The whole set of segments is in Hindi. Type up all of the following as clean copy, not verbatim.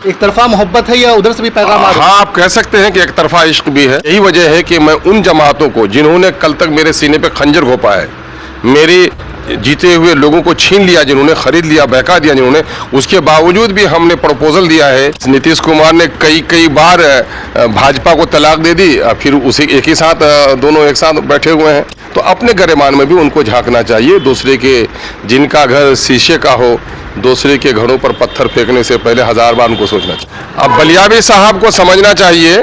एक तरफा मोहब्बत है या उधर से भी पैगाम आ रहा है? हाँ, आप कह सकते हैं कि एक तरफा इश्क भी है। यही वजह है कि मैं उन जमातों को जिन्होंने कल तक मेरे सीने पे खंजर घोंपा है, मेरे जीते हुए लोगों को छीन लिया, जिन्होंने खरीद लिया, बहका दिया जिन्होंने, उसके बावजूद भी हमने प्रपोजल दिया है। नीतीश कुमार ने कई बार भाजपा को तलाक दे दी, फिर उसे एक ही साथ दोनों एक साथ बैठे हुए हैं। तो अपने गरेमान में भी उनको झांकना चाहिए। दूसरे के जिनका घर शीशे का हो, दूसरे के घरों पर पत्थर फेंकने से पहले 1000 बार उनको सोचना चाहिए। अब बलियावी साहब को समझना चाहिए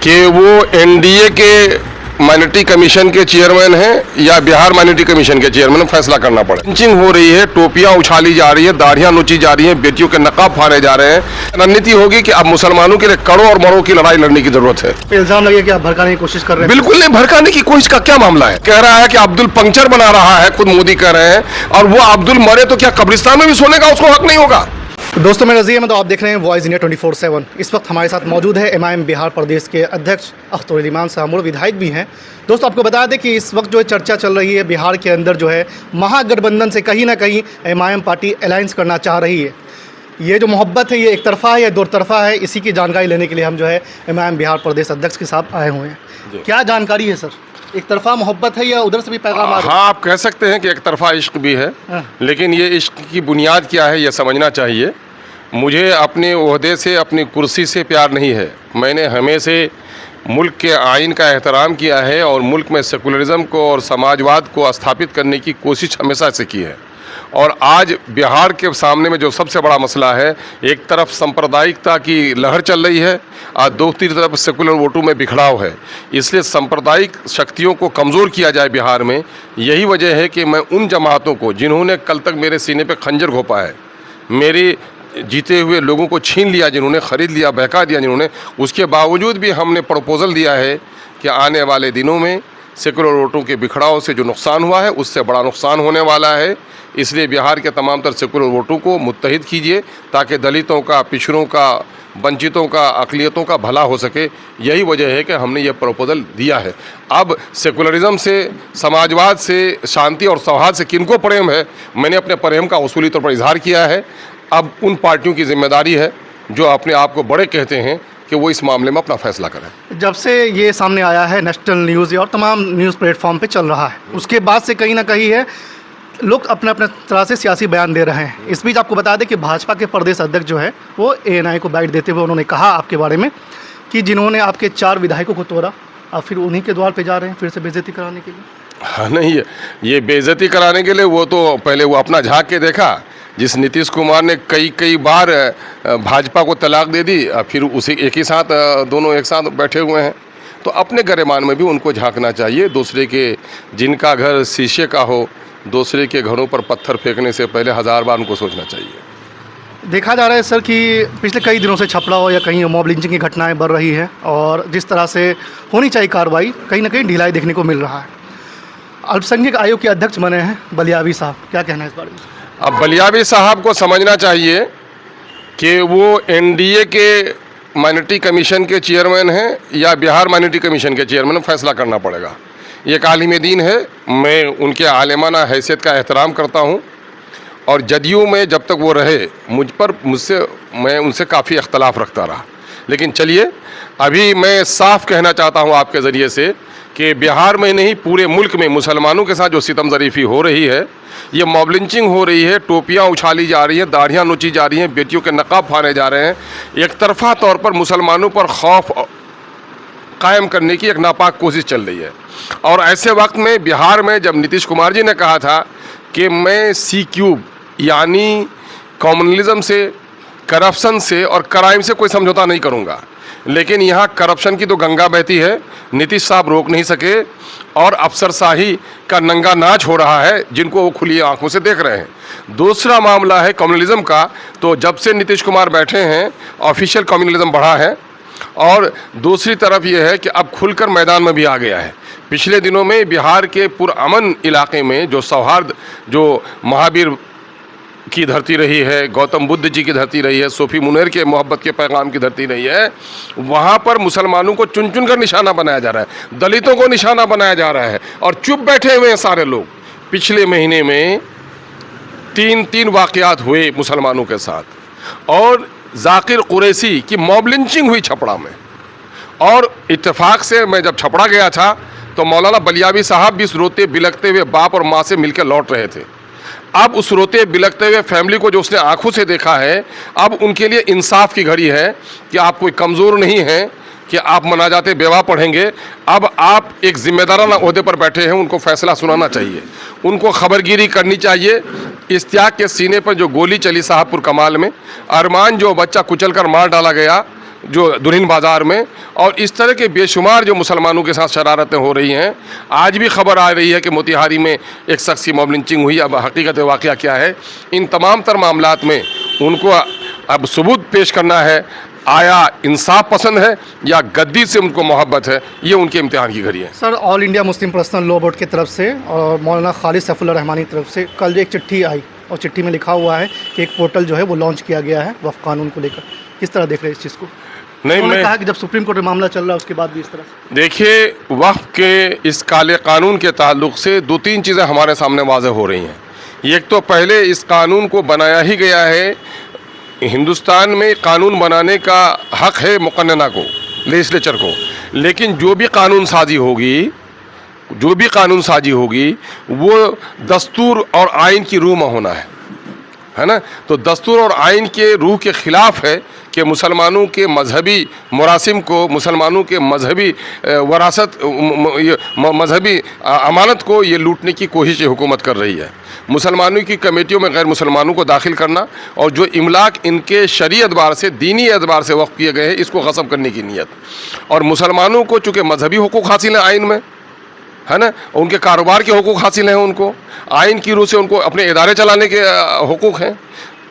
कि वो एनडीए के माइनॉरिटी कमीशन के चेयरमैन हैं या बिहार माइनॉरिटी कमीशन के चेयरमैन, फैसला करना पड़े। लिंचिंग हो रही है, टोपियां उछाली जा रही है, दाढ़ियां नोची जा रही हैं, बेटियों के नकाब फाड़े जा रहे हैं। रणनीति होगी कि अब मुसलमानों के लिए कड़ों और मरों की लड़ाई लड़ने की जरूरत है। इल्जाम लगे कि आप भड़काने की कोशिश कर रहे हैं। बिल्कुल नहीं, भड़काने की कोशिश का क्या मामला है? कह रहा है कि अब्दुल पंक्चर बना रहा है, खुद मोदी कह रहे हैं, और वो अब्दुल मरे तो क्या कब्रिस्तान में भी सोने का उसको हक नहीं होगा? दोस्तों, मैं रज़ी अहमद, तो आप देख रहे हैं वॉइस इंडिया 24/7। इस वक्त हमारे साथ मौजूद है एमआईएम बिहार प्रदेश के अध्यक्ष अख्तर इमाम साहब, विधायक भी हैं। दोस्तों, आपको बता दें कि इस वक्त जो चर्चा चल रही है बिहार के अंदर, जो है महागठबंधन से कहीं ना कहीं एमआईएम पार्टी अलायंस करना चाह रही है। ये जो मोहब्बत है, ये एक तरफा है या दो तरफा है, इसी की जानकारी लेने के लिए हम जो है एमआईएम बिहार प्रदेश अध्यक्ष के साथ आए हुए हैं। क्या जानकारी है सर? एक तरफा मोहब्बत है या उधर से भी पैगाम आ रहा है? हाँ, आप कह सकते हैं कि एक तरफा इश्क भी है, लेकिन ये इश्क की बुनियाद क्या है ये समझना चाहिए। मुझे अपने ओहदे से, अपनी कुर्सी से प्यार नहीं है। मैंने हमेशा मुल्क के आइन का एहतराम किया है और मुल्क में सेकुलरिज्म को और समाजवाद को स्थापित करने की कोशिश हमेशा से की है। और आज बिहार के सामने में जो सबसे बड़ा मसला है, एक तरफ सांप्रदायिकता की लहर चल रही है और दूसरी तरफ सेकुलर वोटों में बिखराव है। इसलिए सांप्रदायिक शक्तियों को कमज़ोर किया जाए बिहार में। यही वजह है कि मैं उन जमातों को जिन्होंने कल तक मेरे सीने पे खंजर घोंपा है, मेरे जीते हुए लोगों को छीन लिया, जिन्होंने खरीद लिया, बहका दिया जिन्होंने, उसके बावजूद भी हमने प्रपोजल दिया है कि आने वाले दिनों में सेकुलर वोटों के बिखराव से जो नुकसान हुआ है उससे बड़ा नुकसान होने वाला है। इसलिए बिहार के तमाम तर सेकुलर वोटों को मुत्तहिद कीजिए ताकि दलितों का, पिछड़ों का, वंचितों का, अक़लियतों का भला हो सके। यही वजह है कि हमने ये प्रपोजल दिया है। अब सेकुलरिज्म से, समाजवाद से, शांति और सौहार्द से किनको प्रेम है, मैंने अपने प्रेम का उसूली तौर पर इजहार किया है। अब उन पार्टियों की जिम्मेदारी है जो अपने आप को बड़े कहते हैं कि वो इस मामले में अपना फैसला करें। जब से ये सामने आया है, नेशनल न्यूज़ और तमाम न्यूज़ प्लेटफॉर्म पे चल रहा है, उसके बाद से कहीं ना कहीं है लोग अपने अपने तरह से सियासी बयान दे रहे हैं। इस बीच आपको बता दें कि भाजपा के प्रदेश अध्यक्ष जो है वो एएनआई को बाइट देते हुए उन्होंने कहा आपके बारे में कि जिन्होंने आपके 4 विधायकों को तोड़ा, आप फिर उन्हीं के द्वार पे जा रहे हैं फिर से बेइज्जती कराने के लिए। हाँ, नहीं, ये बेइज्जती कराने के लिए वो तो पहले वो अपना झाँक के देखा। जिस नीतीश कुमार ने कई बार भाजपा को तलाक दे दी, फिर उसे एक ही साथ दोनों एक साथ बैठे हुए हैं। तो अपने गरेमान में भी उनको झांकना चाहिए। दूसरे के जिनका घर शीशे का हो, दूसरे के घरों पर पत्थर फेंकने से पहले 1000 बार उनको सोचना चाहिए। देखा जा रहा है सर कि पिछले कई दिनों से छपड़ा हो या कहीं मॉब लिंचिंग की घटनाएं बढ़ रही है और जिस तरह से होनी चाहिए कार्रवाई, कहीं ना कहीं ढिलाई देखने को मिल रहा है। अल्पसंख्यक आयोग के अध्यक्ष बने हैं बलियावी साहब, क्या कहना है इस बारे में? अब बलियावी साहब को समझना चाहिए कि वो एनडीए के माइनॉरिटी कमीशन के चेयरमैन हैं या बिहार माइनॉरिटी कमीशन के चेयरमैन, फैसला करना पड़ेगा। ये एक आलिम दीन है, मैं उनके आलिमाना हैसियत का एहतराम करता हूँ और जदयू में जब तक वो रहे मैं उनसे काफ़ी इख्तलाफ रखता रहा। लेकिन चलिए, अभी मैं साफ कहना चाहता हूँ आपके ज़रिए से कि बिहार में नहीं पूरे मुल्क में मुसलमानों के साथ जो सितम ज़रीफ़ी हो रही है, ये मॉब लिंचिंग हो रही है, टोपियां उछाली जा रही हैं, दाढ़ियां नोची जा रही हैं, बेटियों के नकाब फाड़े जा रहे हैं, एक तरफा तौर पर मुसलमानों पर खौफ कायम करने की एक नापाक कोशिश चल रही है। और ऐसे वक्त में बिहार में जब नीतीश कुमार जी ने कहा था कि मैं C³ यानी कम्युनलिज्म से, करप्शन से और क्राइम से कोई समझौता नहीं करूँगा, लेकिन यहाँ करप्शन की तो गंगा बहती है, नीतीश साहब रोक नहीं सके और अफसरशाही का नंगा नाच हो रहा है जिनको वो खुली आंखों से देख रहे हैं। दूसरा मामला है कम्युनलिज्म का। तो जब से नीतीश कुमार बैठे हैं ऑफिशियल कम्युनलिज्म बढ़ा है और दूसरी तरफ ये है कि अब खुलकर मैदान में भी आ गया है। पिछले दिनों में बिहार के पुरअमन इलाके में जो सौहार्द, जो महावीर की धरती रही है, गौतम बुद्ध जी की धरती रही है, सूफी मुनैर के मोहब्बत के पैगाम की धरती रही है, वहाँ पर मुसलमानों को चुन चुन कर निशाना बनाया जा रहा है, दलितों को निशाना बनाया जा रहा है और चुप बैठे हुए हैं सारे लोग। पिछले महीने में 3 वाक़यात हुए मुसलमानों के साथ और जाकिर कुरैशी की मॉब लिंचिंग हुई छपरा में, और इत्तेफाक से मैं जब छपरा गया था तो मौलाना बलियावी साहब भी उस रोते बिलखते हुए बाप और माँ से मिलकर लौट रहे थे। अब उस रोते बिलखते हुए फैमिली को जो उसने आंखों से देखा है, अब उनके लिए इंसाफ की घड़ी है कि आप कोई कमज़ोर नहीं हैं कि आप मनाजाते बेवा पढ़ेंगे। अब आप एक जिम्मेदाराना ओहदे पर बैठे हैं, उनको फैसला सुनाना चाहिए, उनको खबरगिरी करनी चाहिए। इश्तियाक के सीने पर जो गोली चली साहबपुर कमाल में, अरमान जो बच्चा कुचल कर मार डाला गया जो दुल्हिन बाज़ार में, और इस तरह के बेशुमार जो मुसलमानों के साथ शरारतें हो रही हैं। आज भी खबर आ रही है कि मोतिहारी में एक शख्स की मॉब लिंचिंग हुई। अब हकीकत वाक़या क्या है, इन तमाम तर मामलात में उनको अब सबूत पेश करना है। आया इंसाफ पसंद है या गद्दी से उनको मोहब्बत है, ये उनके इम्तिहान की घड़ी है। Sir, all India Muslim personal law board की तरफ से और मौलाना खालिद सैफुल्लाह रहमानी की तरफ से कल एक चिट्ठी आई, और चिट्ठी में लिखा हुआ है कि एक पोर्टल जो है वो लॉन्च किया गया है वक्फ कानून को लेकर। किस तरह देख रहे हैं इस चीज़ को? नहीं, मैं कहा कि जब सुप्रीम कोर्ट में मामला चल रहा है उसके बाद भी इस तरह से। देखिए, वक्फ के इस काले कानून के ताल्लुक से दो तीन चीज़ें हमारे सामने वाज़ेह हो रही हैं। एक तो पहले इस कानून को बनाया ही गया है, हिंदुस्तान में कानून बनाने का हक है मुक़न्नना को, लेजिस्लेचर को, लेकिन जो भी कानून साजी होगी वो दस्तूर और आइन की रूह में होना है ना। तो दस्तूर और आइन के रूह के ख़िलाफ़ है कि मुसलमानों के मजहबी मुरासिम को, मुसलमानों के मजहबी वरासत, मजहबी अमानत को ये लूटने की कोशिश हुकूमत कर रही है। मुसलमानों की कमेटियों में गैर मुसलमानों को दाखिल करना, और जो इमलाक इनके शरई एतबार से, दीनी एतबार से वक्फ किए गए हैं, इसको ग़स्ब करने की नीयत। और मुसलमानों को चूँकि मजहबी हुकूक़ हासिल हैं आइन में, है ना, उनके कारोबार के हुकूक़ हासिल हैं, उनको आइन की रूह से उनको अपने इदारे चलाने के हुकूक़ हैं,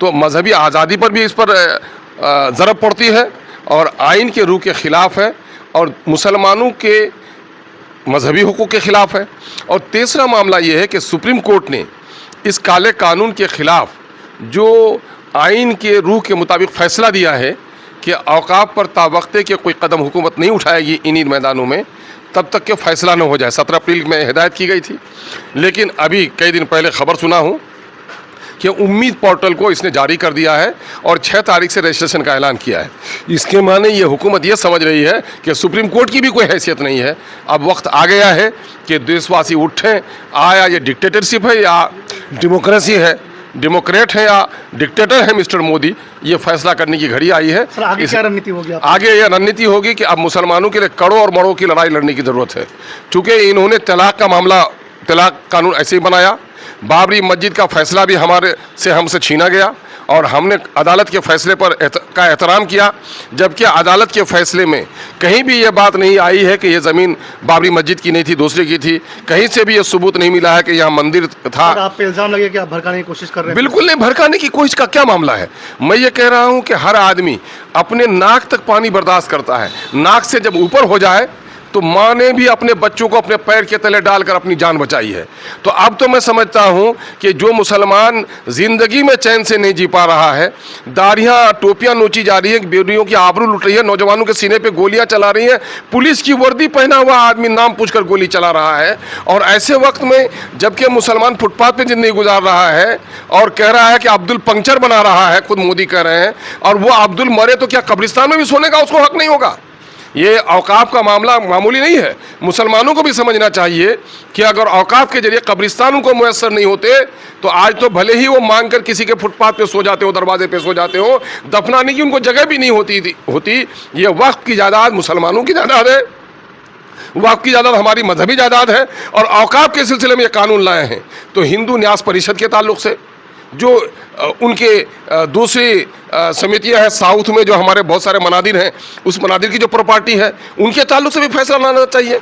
तो मजहबी आज़ादी पर भी इस पर ज़रब पड़ती है और आइन के रूह के ख़िलाफ़ है, और मुसलमानों के मजहबी हुकूक़ के ख़िलाफ़ है। और तीसरा मामला ये है कि सुप्रीम कोर्ट ने इस काले कानून के ख़िलाफ़ जो आइन के रूह के मुताबिक फ़ैसला दिया है कि औक़ाफ़ पर तावक्ते के कोई कदम हुकूमत नहीं उठाएगी इन्हीं मैदानों में तब तक के फ़ैसला न हो जाए। 17 अप्रैल में हिदायत की गई थी, लेकिन अभी कई दिन पहले ख़बर सुना हूँ कि उम्मीद पोर्टल को इसने जारी कर दिया है और 6 तारीख से रजिस्ट्रेशन का ऐलान किया है। इसके माने ये हुकूमत ये समझ रही है कि सुप्रीम कोर्ट की भी कोई हैसियत नहीं है। अब वक्त आ गया है कि देशवासी उठें, आया ये डिक्टेटरशिप है या डेमोक्रेसी है, डेमोक्रेट है या डिक्टेटर है मिस्टर मोदी, ये फैसला करने की घड़ी आई है। सर, आगे क्या रणनीति होगी? आगे ये रणनीति होगी कि अब मुसलमानों के लिए कड़ों और मरों की लड़ाई लड़ने की ज़रूरत है। चूँकि इन्होंने तलाक़ का मामला, तलाक़ कानून ऐसे ही बनाया, बाबरी मस्जिद का फ़ैसला भी हमसे छीना गया और हमने अदालत के फ़ैसले पर का एहतराम किया, जबकि अदालत के फ़ैसले में कहीं भी ये बात नहीं आई है कि ये ज़मीन बाबरी मस्जिद की नहीं थी, दूसरे की थी। कहीं से भी ये सबूत नहीं मिला है कि यहाँ मंदिर था। आप पे इल्ज़ाम लगे कि आप भड़काने की कोशिश कर रहे हैं। बिल्कुल नहीं, भड़काने की कोशिश का क्या मामला है। मैं ये कह रहा हूँ कि हर आदमी अपने नाक तक पानी बर्दाश्त करता है, नाक से जब ऊपर हो जाए तो माँ ने भी अपने बच्चों को अपने पैर के तले डालकर अपनी जान बचाई है। तो अब तो मैं समझता हूँ कि जो मुसलमान ज़िंदगी में चैन से नहीं जी पा रहा है, दाढ़ियाँ टोपियाँ नोची जा रही हैं, बेटियों की आबरू लुट रही है, नौजवानों के सीने पे गोलियाँ चला रही हैं, पुलिस की वर्दी पहना हुआ आदमी नाम पूछकर गोली चला रहा है, और ऐसे वक्त में जबकि मुसलमान फुटपाथ पर ज़िंदगी गुजार रहा है और कह रहा है कि अब्दुल पंक्चर बना रहा है, खुद मोदी कह रहे हैं, और वो अब्दुल मरे तो क्या कब्रिस्तान में भी सोने का उसको हक नहीं होगा। ये औकाफ का मामला मामूली नहीं है। मुसलमानों को भी समझना चाहिए कि अगर औकाफ के जरिए कब्रिस्तान उनको मुयस्सर नहीं होते तो आज तो भले ही वो मांग कर किसी के फुटपाथ पे सो जाते हो, दरवाजे पे सो जाते हो, दफनाने की उनको जगह भी नहीं होती। ये वक्फ की जायदाद मुसलमानों की जायदाद है, वक्फ की जायदाद हमारी मजहबी जायदाद है, और औकाफ के सिलसिले में ये कानून लाए हैं। तो हिंदू न्यास परिषद के ताल्लुक से जो उनके दूसरी समितियां हैं साउथ में, जो हमारे बहुत सारे मनादिर हैं, उस मनादिर की जो प्रॉपर्टी है उनके ताल्लुक से भी फैसला लाना चाहिए।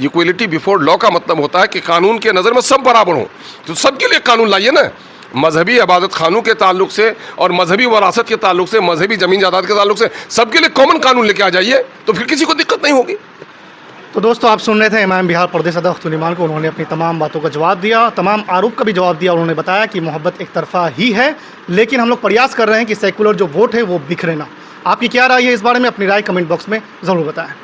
इक्वलिटी बिफोर लॉ का मतलब होता है कि कानून के नज़र में सब बराबर हों, तो सबके लिए कानून लाइए ना। मजहबी इबादत खानों के ताल्लुक से और मजहबी वरासत के ताल्लुक से, मजहबी ज़मीन जायदाद के ताल्लुक से सबके लिए कॉमन कानून लेके आ जाइए, तो फिर किसी को दिक्कत नहीं होगी। तो दोस्तों, आप सुन रहे थे इमाम बिहार प्रदेश सदर अख्तुल ईमान को। उन्होंने अपनी तमाम बातों का जवाब दिया, तमाम आरोप का भी जवाब दिया। उन्होंने बताया कि मोहब्बत एक तरफा ही है, लेकिन हम लोग प्रयास कर रहे हैं कि सेकुलर जो वोट है वो बिखरे ना। आपकी क्या राय है इस बारे में? अपनी राय कमेंट बॉक्स में ज़रूर बताएं।